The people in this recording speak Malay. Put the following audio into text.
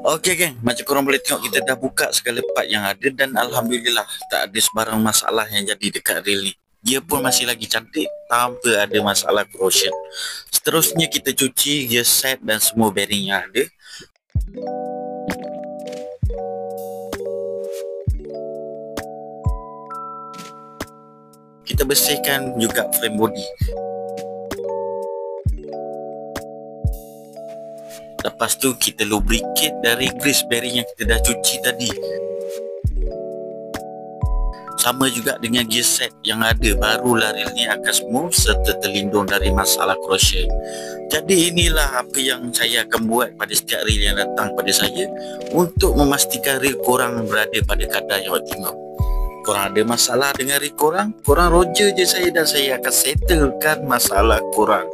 Okey geng, macam korang boleh tengok kita dah buka segala part yang ada dan Alhamdulillah tak ada sebarang masalah yang jadi dekat reel ni. Dia pun masih lagi cantik tanpa ada masalah corrosion. Seterusnya kita cuci gear set dan semua bearing yang ada. Kita bersihkan juga frame body. Lepas tu kita lubricate dari grease bearing yang kita dah cuci tadi. Sama juga dengan gear set yang ada, barulah reel ni akan smooth serta terlindung dari masalah corrosion. Jadi inilah apa yang saya akan buat pada setiap reel yang datang pada saya untuk memastikan reel korang berada pada kadar yang optimum. Korang ada masalah dengan reel korang roger je saya dan saya akan settlekan masalah korang.